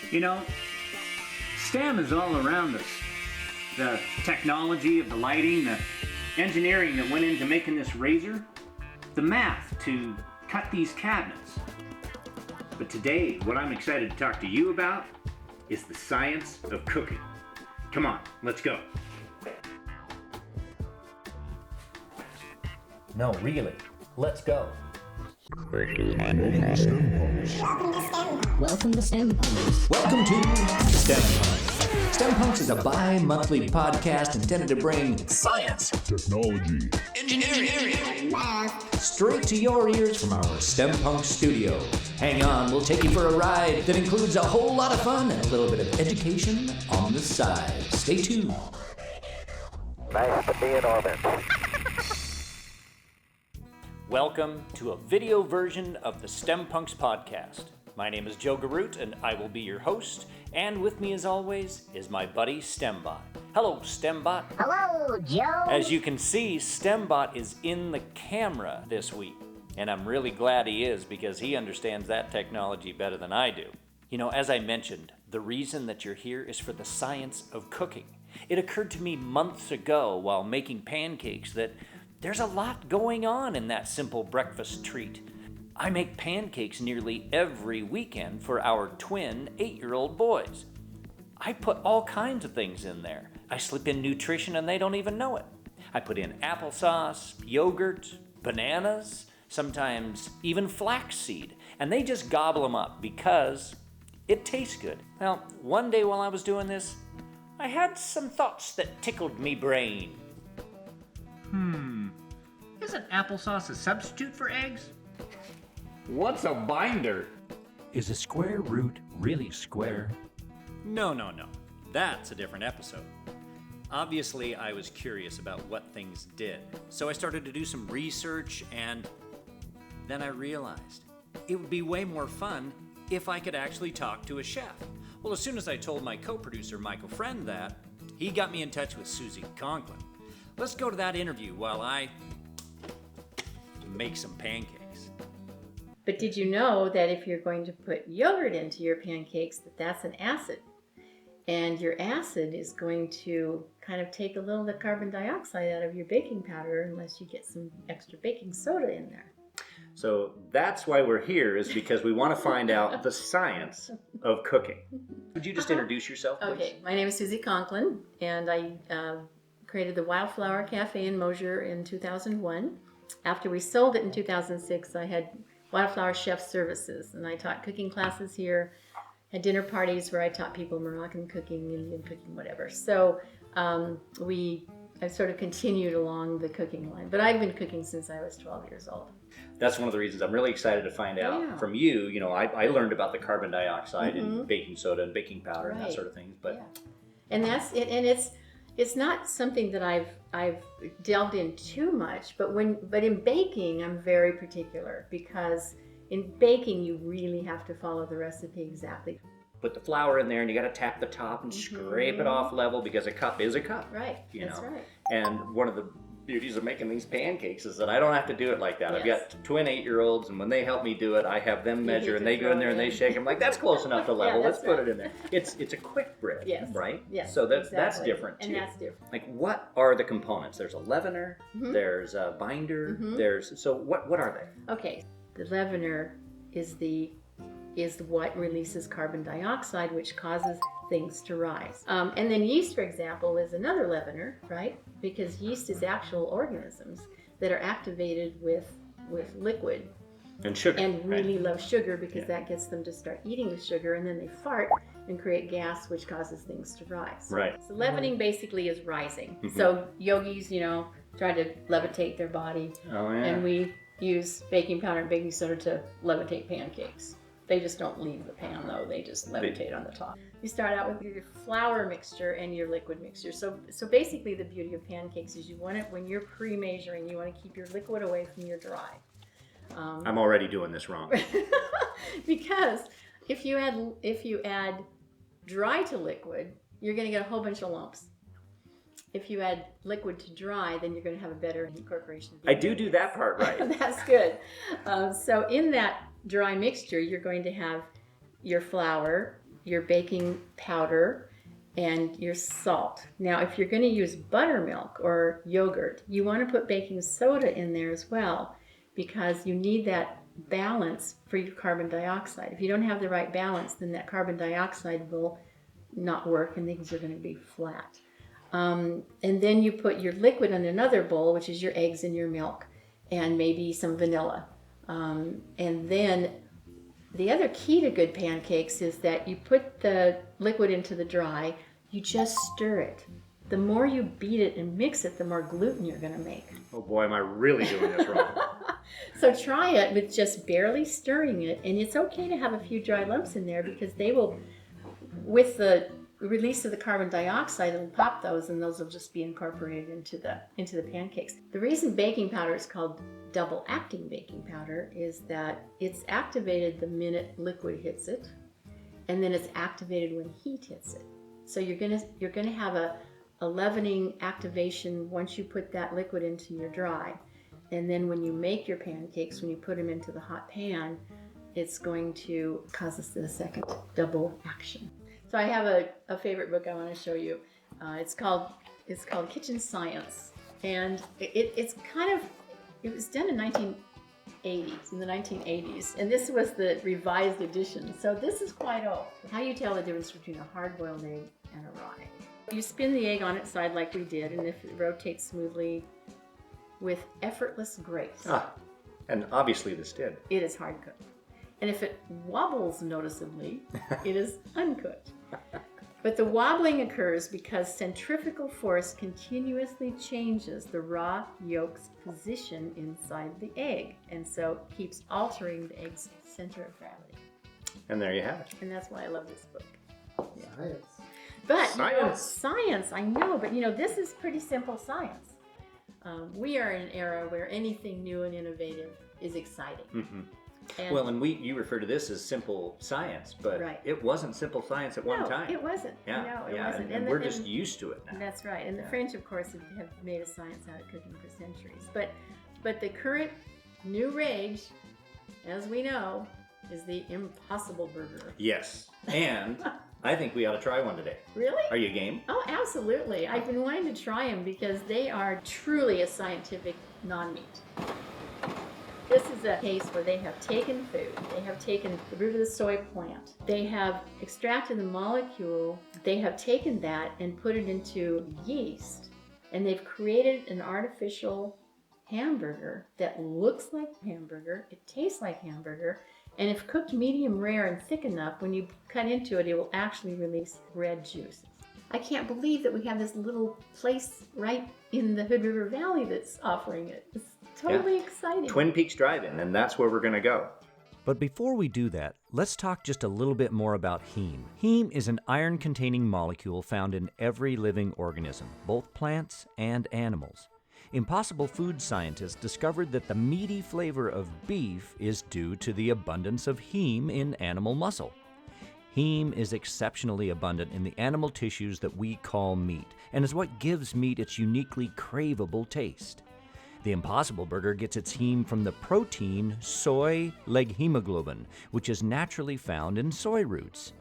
You know, STEM is all around us. The technology of the lighting, the engineering that went into making this razor, the math to cut these cabinets. But today, what I'm excited to talk to you about is the science of cooking. Come on, let's go. No, really, let's go. Welcome to STEMPunX. Welcome to STEMPunX. STEMPunX is a bi-monthly podcast intended to bring science, technology, engineering, and math straight to your ears from our STEMPunX studio. Hang on, we'll take you for a ride that includes a whole lot of fun and a little bit of education on the side. Stay tuned. Nice to be in orbit. Welcome to a video version of the STEMPunX podcast. My name is Joe Garoot, and I will be your host. And with me, as always, is my buddy STEMBot. Hello, STEMBot. Hello, Joe. As you can see, STEMBot is in the camera this week. And I'm really glad he is because he understands that technology better than I do. You know, as I mentioned, the reason that you're here is for the science of cooking. It occurred to me months ago while making pancakes that there's a lot going on in that simple breakfast treat. I make pancakes nearly every weekend for our twin 8-year-old boys. I put all kinds of things in there. I slip in nutrition and they don't even know it. I put in applesauce, yogurt, bananas, sometimes even flaxseed, and they just gobble them up because it tastes good. Well, one day while I was doing this, I had some thoughts that tickled me brain. Isn't applesauce a substitute for eggs? What's a binder? Is a square root really square? No. That's a different episode. Obviously, I was curious about what things did, so I started to do some research, and then I realized it would be way more fun if I could actually talk to a chef. Well, as soon as I told my co-producer, Michael Friend, that, he got me in touch with Suzi Conklin. Let's go to that interview while I make some pancakes. But did you know that if you're going to put yogurt into your pancakes, that's an acid? And your acid is going to kind of take a little of the carbon dioxide out of your baking powder unless you get some extra baking soda in there. So that's why we're here, is because we want to find out the science of cooking. Would you just introduce yourself, please? Okay, my name is Suzi Conklin, and I created the Wildflower Cafe in Mosier in 2001. After we sold it in 2006, I had Wildflower Chef Services, and I taught cooking classes here, had dinner parties where I taught people Moroccan cooking, Indian cooking, whatever. So I sort of continued along the cooking line, but I've been cooking since I was 12 years old. That's one of the reasons I'm really excited to find out from you. You know, I learned about the carbon dioxide in baking soda and baking powder and that sort of things. But and that's it. And it's not something that I've delved in too much. But in baking, I'm very particular because in baking you really have to follow the recipe exactly. Put the flour in there, and you got to tap the top and scrape it off level because a cup is a cup. Right. That's right. And one of the beauties of making these pancakes is that I don't have to do it like that. Yes. I've got twin 8-year-olds, and when they help me do it, I have them measure, and they go in there and they shake. I'm like, that's close enough to level. Let's put it in there. It's a quick bread, right? Yes. So that's different too. And that's different. Like, what are the components? There's a leavener. There's a binder. So what are they? Okay, the leavener is what releases carbon dioxide, which causes things to rise. And then yeast, for example, is another leavener, right? Because yeast is actual organisms that are activated with liquid. And sugar. And really love sugar because that gets them to start eating the sugar, and then they fart and create gas, which causes things to rise. Right. So leavening basically is rising. So yogis, try to levitate their body. Oh, yeah. And we use baking powder and baking soda to levitate pancakes. They just don't leave the pan though, they just levitate on the top. You start out with your flour mixture and your liquid mixture. So basically the beauty of pancakes is you want it, when you're pre-measuring, you want to keep your liquid away from your dry. I'm already doing this wrong. Because if you add dry to liquid, you're going to get a whole bunch of lumps. If you add liquid to dry, then you're going to have a better incorporation. I do that part right. That's good. So in that dry mixture, you're going to have your flour, your baking powder and your salt. Now, if you're going to use buttermilk or yogurt, you want to put baking soda in there as well, because you need that balance for your carbon dioxide. If you don't have the right balance, then that carbon dioxide will not work and things are going to be flat. And then you put your liquid in another bowl, which is your eggs and your milk, and maybe some vanilla. And then the other key to good pancakes is that you put the liquid into the dry, you just stir it. The more you beat it and mix it, the more gluten you're going to make. Oh boy, am I really doing this wrong. So try it with just barely stirring it, and it's okay to have a few dry lumps in there because they will, with the release of the carbon dioxide, it'll pop those, and those will just be incorporated into the pancakes. The reason baking powder is called double acting baking powder is that it's activated the minute liquid hits it, and then it's activated when heat hits it. So you're gonna have a leavening activation once you put that liquid into your dry, and then when you make your pancakes, when you put them into the hot pan, it's going to cause us the second double action. So I have a favorite book I want to show you. It's called Kitchen Science, and it was done in the 1980s, and this was the revised edition. So this is quite old. How you tell the difference between a hard-boiled egg and a raw egg. You spin the egg on its side like we did, and if it rotates smoothly with effortless grace. And obviously this did. It is hard cooked. And if it wobbles noticeably, it is uncooked. But the wobbling occurs because centrifugal force continuously changes the raw yolk's position inside the egg, and so keeps altering the egg's center of gravity. And there you have it. And that's why I love this book. Yeah. Science. But Science. Science, I know, but this is pretty simple science. We are in an era where anything new and innovative is exciting. Mm-hmm. And you refer to this as simple science, but Right. It wasn't simple science at one time. it wasn't. Yeah, No, it yeah, wasn't. and we're just used to it now. That's right. And the French, of course, have made a science out of cooking for centuries. But the current new rage, as we know, is the Impossible Burger. Yes, and I think we ought to try one today. Really? Are you game? Oh, absolutely. I've been wanting to try them because they are truly a scientific non-meat. This is a case where they have taken food, they have taken the root of the soy plant, they have extracted the molecule, they have taken that and put it into yeast, and they've created an artificial hamburger that looks like hamburger, it tastes like hamburger, and if cooked medium rare and thick enough, when you cut into it, it will actually release red juice. I can't believe that we have this little place right in the Hood River Valley that's offering it. It's totally exciting. Twin Peaks Drive-In, and that's where we're going to go. But before we do that, let's talk just a little bit more about heme. Heme is an iron-containing molecule found in every living organism, both plants and animals. Impossible Food scientists discovered that the meaty flavor of beef is due to the abundance of heme in animal muscle. Heme is exceptionally abundant in the animal tissues that we call meat, and is what gives meat its uniquely craveable taste. The Impossible Burger gets its heme from the protein soy leg hemoglobin, which is naturally found in soy roots.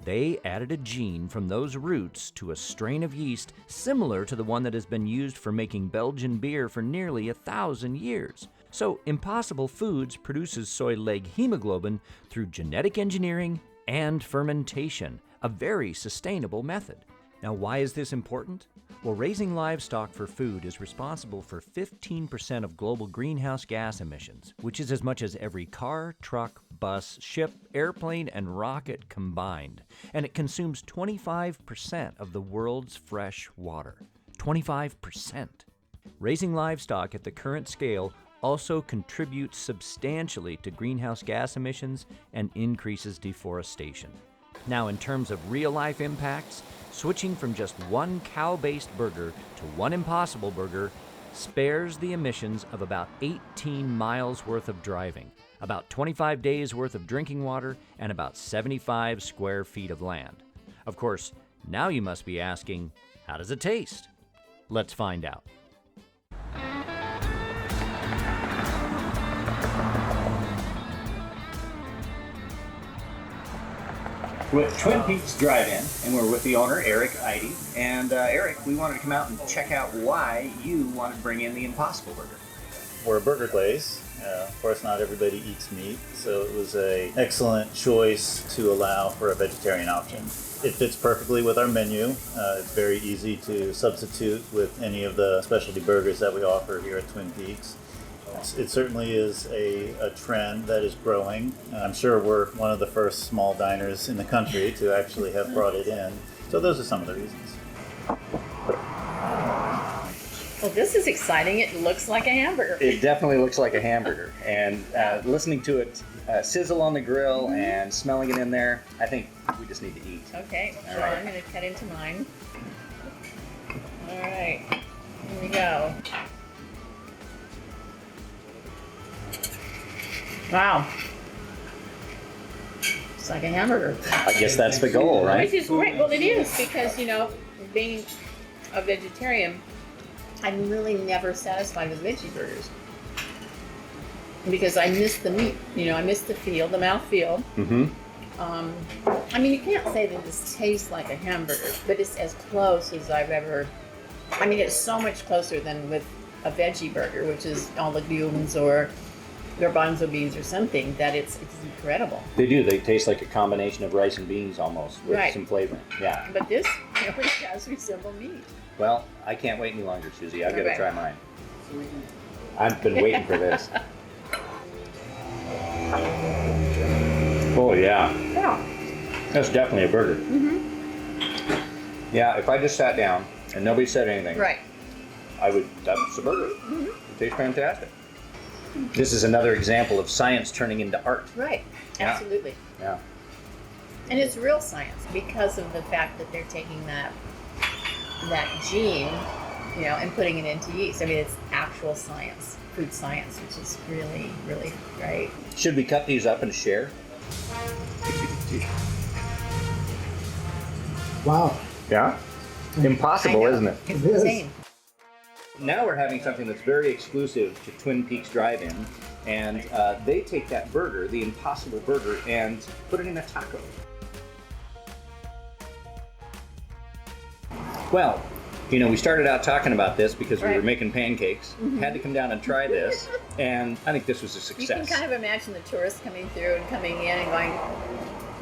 They added a gene from those roots to a strain of yeast similar to the one that has been used for making Belgian beer for nearly 1,000 years. So Impossible Foods produces soy leg hemoglobin through genetic engineering and fermentation, a very sustainable method. Now, why is this important? Well, raising livestock for food is responsible for 15% of global greenhouse gas emissions, which is as much as every car, truck, bus, ship, airplane, and rocket combined. And it consumes 25% of the world's fresh water. 25%. Raising livestock at the current scale also contributes substantially to greenhouse gas emissions and increases deforestation. Now, in terms of real-life impacts, switching from just one cow-based burger to one Impossible Burger spares the emissions of about 18 miles worth of driving, about 25 days worth of drinking water, and about 75 square feet of land. Of course, now you must be asking, how does it taste? Let's find out. with Twin Peaks Drive-In, and we're with the owner, Eric Eide. And Eric, we wanted to come out and check out why you wanted to bring in the Impossible Burger. We're a burger place. Of course, not everybody eats meat, so it was an excellent choice to allow for a vegetarian option. It fits perfectly with our menu. It's very easy to substitute with any of the specialty burgers that we offer here at Twin Peaks. It certainly is a trend that is growing. I'm sure we're one of the first small diners in the country to actually have brought it in. So those are some of the reasons. Well, this is exciting. It looks like a hamburger. It definitely looks like a hamburger. And listening to it sizzle on the grill and smelling it in there, I think we just need to eat. Okay, so All right. I'm going to cut into mine. All right, here we go. Wow. It's like a hamburger. I guess that's the goal, right? Which is great. Well, it is because, you know, being a vegetarian, I'm really never satisfied with veggie burgers. Because I miss the meat, you know, I miss the feel, the mouth feel. Mm-hmm. I mean, you can't say that this tastes like a hamburger, but it's as close as I've ever. I mean, it's so much closer than with a veggie burger, which is all legumes or garbanzo beans or something. That it's incredible. They do. They taste like a combination of rice and beans almost with Right. some flavor. Yeah. But this really does resemble meat. Well, I can't wait any longer, Susie. I've got to Okay. try mine. I've been waiting for this. Oh, yeah. Yeah. That's definitely a burger. Mm-hmm. Yeah, if I just sat down and nobody said anything, Right. that's a burger. Mm-hmm. It tastes fantastic. This is another example of science turning into art. Right. Yeah. Absolutely. Yeah. And it's real science because of the fact that they're taking that gene, you know, and putting it into yeast. I mean, it's actual science, food science, which is really, really great. Should we cut these up and share? Wow. Yeah. Impossible, I know. isn't it? It's It is. insane. Now we're having something that's very exclusive to Twin Peaks Drive-In, and they take that burger, the Impossible Burger, and put it in a taco. Well, you know, we started out talking about this because we were Right. making pancakes. Had to come down and try this, and I think this was a You can success. kind of imagine the tourists coming through and coming in and going,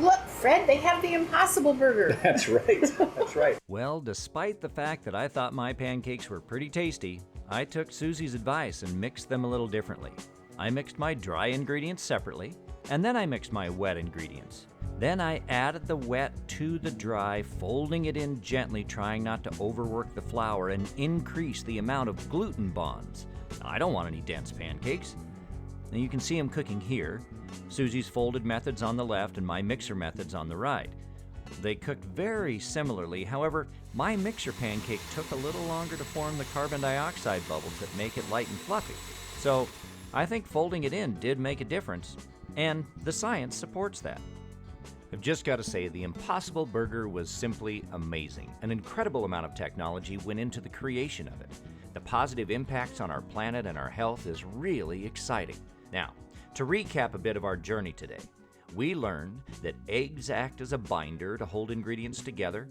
"Look, Fred, they have the Impossible Burger." That's right. That's right. Well, despite the fact that I thought my pancakes were pretty tasty, I took Suzi's advice and mixed them a little differently. I mixed my dry ingredients separately, and then I mixed my wet ingredients. Then I added the wet to the dry, folding it in gently, trying not to overwork the flour and increase the amount of gluten bonds. I don't want any dense pancakes. Now you can see them cooking here. Suzi's folded methods on the left and my mixer methods on the right. They cooked very similarly, however, my mixer pancake took a little longer to form the carbon dioxide bubbles that make it light and fluffy. So I think folding it in did make a difference, and the science supports that. I've just got to say, the Impossible Burger was simply amazing. An incredible amount of technology went into the creation of it. The positive impacts on our planet and our health is really exciting. Now, to recap a bit of our journey today, we learned that eggs act as a binder to hold ingredients together.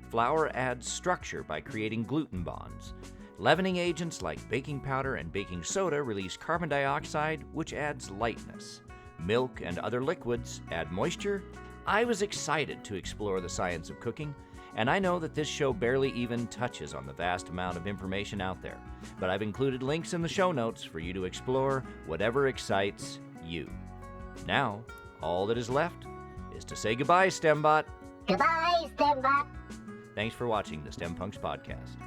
Flour adds structure by creating gluten bonds. Leavening agents like baking powder and baking soda release carbon dioxide, which adds lightness. Milk and other liquids add moisture. I was excited to explore the science of cooking, and I know that this show barely even touches on the vast amount of information out there, but I've included links in the show notes for you to explore whatever excites you. Now, all that is left is to say goodbye, STEMbot. Goodbye, STEMBot. Thanks for watching the STEMPunX podcast.